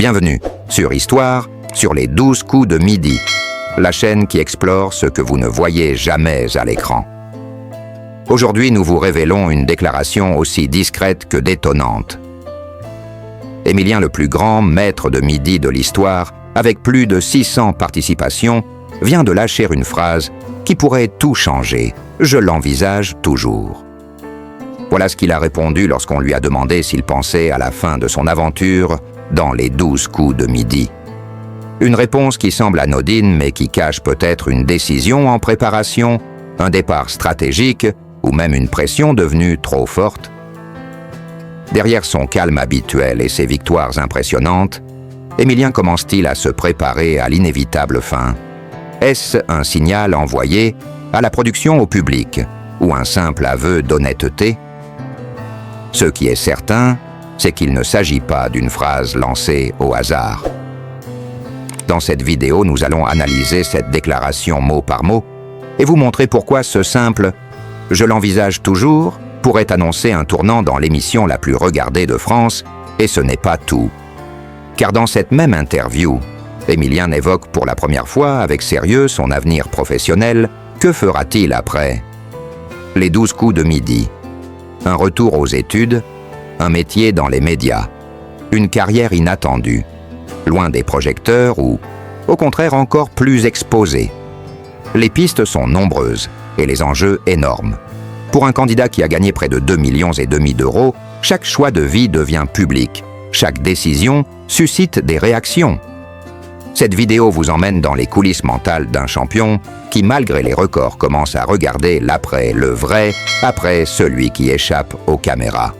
Bienvenue sur Histoire, sur les 12 coups de midi, la chaîne qui explore ce que vous ne voyez jamais à l'écran. Aujourd'hui, nous vous révélons une déclaration aussi discrète que détonnante. Émilien le plus grand, maître de midi de l'histoire, avec plus de 600 participations, vient de lâcher une phrase qui pourrait tout changer. Je l'envisage toujours. Voilà ce qu'il a répondu lorsqu'on lui a demandé s'il pensait à la fin de son aventure dans les 12 coups de midi. Une réponse qui semble anodine mais qui cache peut-être une décision en préparation, un départ stratégique ou même une pression devenue trop forte. Derrière son calme habituel et ses victoires impressionnantes, Émilien commence-t-il à se préparer à l'inévitable fin? Est-ce un signal envoyé à la production au public ou un simple aveu d'honnêteté? Ce qui est certain, c'est qu'il ne s'agit pas d'une phrase lancée au hasard. Dans cette vidéo, nous allons analyser cette déclaration mot par mot et vous montrer pourquoi ce simple « Je l'envisage toujours » pourrait annoncer un tournant dans l'émission la plus regardée de France, et ce n'est pas tout. Car dans cette même interview, Émilien évoque pour la première fois avec sérieux son avenir professionnel. Que fera-t-il après? Les 12 coups de midi. Un retour aux études, un métier dans les médias, une carrière inattendue, loin des projecteurs ou, au contraire, encore plus exposée. Les pistes sont nombreuses et les enjeux énormes. Pour un candidat qui a gagné près de 2,5 millions d'euros, chaque choix de vie devient public. Chaque décision suscite des réactions. Cette vidéo vous emmène dans les coulisses mentales d'un champion qui, malgré les records, commence à regarder l'après, le vrai, après celui qui échappe aux caméras.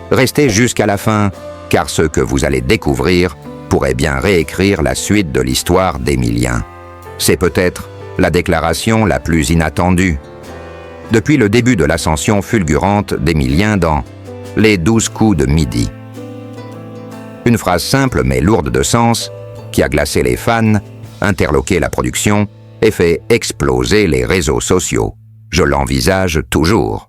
Restez jusqu'à la fin, car ce que vous allez découvrir pourrait bien réécrire la suite de l'histoire d'Émilien. C'est peut-être la déclaration la plus inattendue. Depuis le début de l'ascension fulgurante d'Émilien dans les 12 coups de midi. Une phrase simple mais lourde de sens qui a glacé les fans, interloqué la production et fait exploser les réseaux sociaux. Je l'envisage toujours.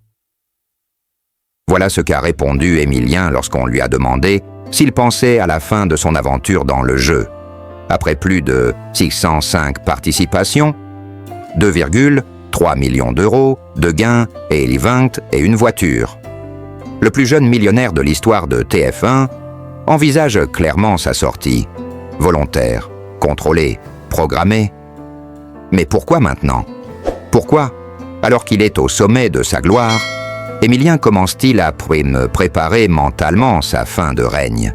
Voilà ce qu'a répondu Émilien lorsqu'on lui a demandé s'il pensait à la fin de son aventure dans le jeu. Après plus de 605 participations, 2,3 millions d'euros de gains et l'event et une voiture. Le plus jeune millionnaire de l'histoire de TF1 envisage clairement sa sortie. Volontaire, contrôlé, programmé. Mais pourquoi maintenant? Pourquoi, alors qu'il est au sommet de sa gloire, Émilien commence-t-il à préparer mentalement sa fin de règne?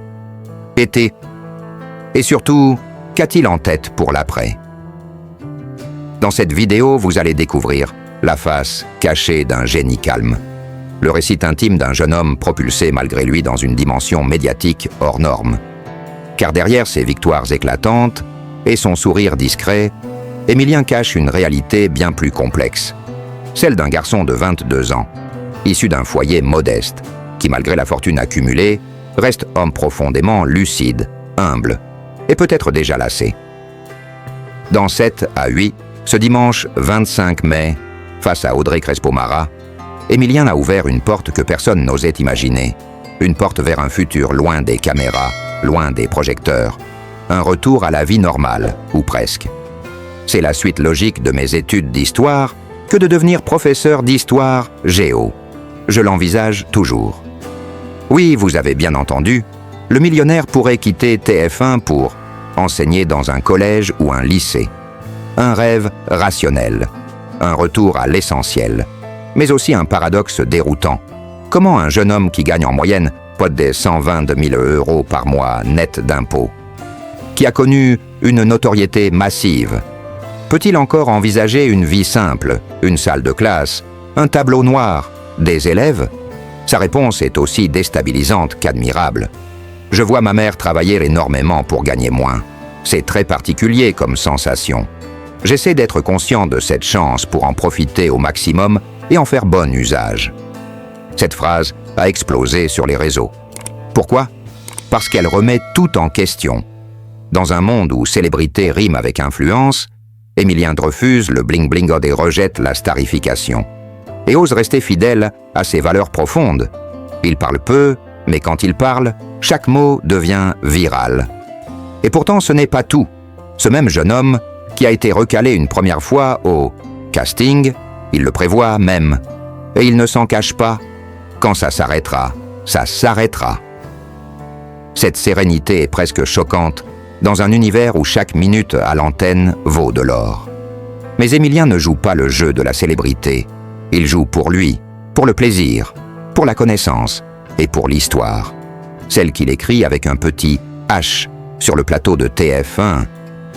Et surtout, qu'a-t-il en tête pour l'après? Dans cette vidéo, vous allez découvrir la face cachée d'un génie calme. Le récit intime d'un jeune homme propulsé malgré lui dans une dimension médiatique hors norme. Car derrière ses victoires éclatantes et son sourire discret, Émilien cache une réalité bien plus complexe. Celle d'un garçon de 22 ans, issu d'un foyer modeste, qui malgré la fortune accumulée, reste homme profondément lucide, humble, et peut-être déjà lassé. Dans 7 à 8, ce dimanche 25 mai, face à Audrey Crespo-Mara, Émilien a ouvert une porte que personne n'osait imaginer. Une porte vers un futur loin des caméras, loin des projecteurs. Un retour à la vie normale, ou presque. C'est la suite logique de mes études d'histoire que de devenir professeur d'histoire géo. Je l'envisage toujours. Oui, vous avez bien entendu, le millionnaire pourrait quitter TF1 pour enseigner dans un collège ou un lycée. Un rêve rationnel, un retour à l'essentiel, mais aussi un paradoxe déroutant. Comment un jeune homme qui gagne en moyenne pas des 120 000 euros par mois net d'impôts, qui a connu une notoriété massive, peut-il encore envisager une vie simple, une salle de classe, un tableau noir, des élèves? Sa réponse est aussi déstabilisante qu'admirable. Je vois ma mère travailler énormément pour gagner moins. C'est très particulier comme sensation. J'essaie d'être conscient de cette chance pour en profiter au maximum et en faire bon usage. Cette phrase a explosé sur les réseaux. Pourquoi? Parce qu'elle remet tout en question. Dans un monde où célébrité rime avec influence, Émilien refuse le bling-bling et rejette la starification. Et ose rester fidèle à ses valeurs profondes. Il parle peu, mais quand il parle, chaque mot devient viral. Et pourtant ce n'est pas tout. Ce même jeune homme, qui a été recalé une première fois au casting, il le prévoit même. Et il ne s'en cache pas. Quand ça s'arrêtera, ça s'arrêtera. Cette sérénité est presque choquante dans un univers où chaque minute à l'antenne vaut de l'or. Mais Émilien ne joue pas le jeu de la célébrité. Il joue pour lui, pour le plaisir, pour la connaissance et pour l'histoire. Celle qu'il écrit avec un petit H sur le plateau de TF1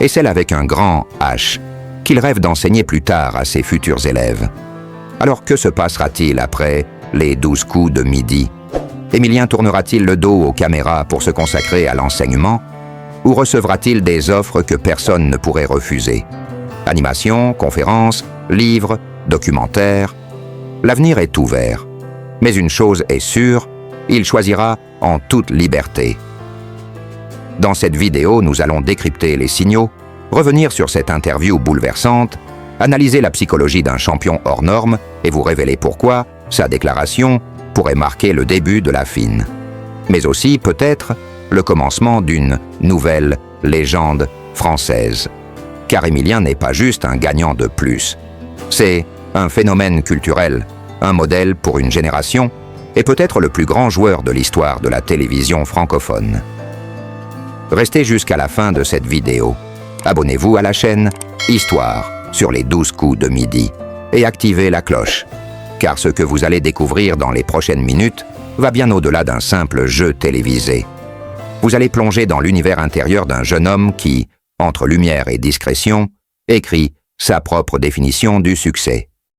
et celle avec un grand H qu'il rêve d'enseigner plus tard à ses futurs élèves. Alors que se passera-t-il après les 12 coups de midi? Émilien tournera-t-il le dos aux caméras pour se consacrer à l'enseignement ou recevra-t-il des offres que personne ne pourrait refuser? Animation, conférences, livres, documentaires. L'avenir est ouvert. Mais une chose est sûre, il choisira en toute liberté. Dans cette vidéo, nous allons décrypter les signaux, revenir sur cette interview bouleversante, analyser la psychologie d'un champion hors norme et vous révéler pourquoi sa déclaration pourrait marquer le début de la fin. Mais aussi, peut-être, le commencement d'une nouvelle légende française. Car Émilien n'est pas juste un gagnant de plus. C'est un phénomène culturel, un modèle pour une génération et peut-être le plus grand joueur de l'histoire de la télévision francophone. Restez jusqu'à la fin de cette vidéo. Abonnez-vous à la chaîne Histoire sur les 12 coups de midi et activez la cloche, car ce que vous allez découvrir dans les prochaines minutes va bien au-delà d'un simple jeu télévisé. Vous allez plonger dans l'univers intérieur d'un jeune homme qui, entre lumière et discrétion, écrit sa propre définition du succès.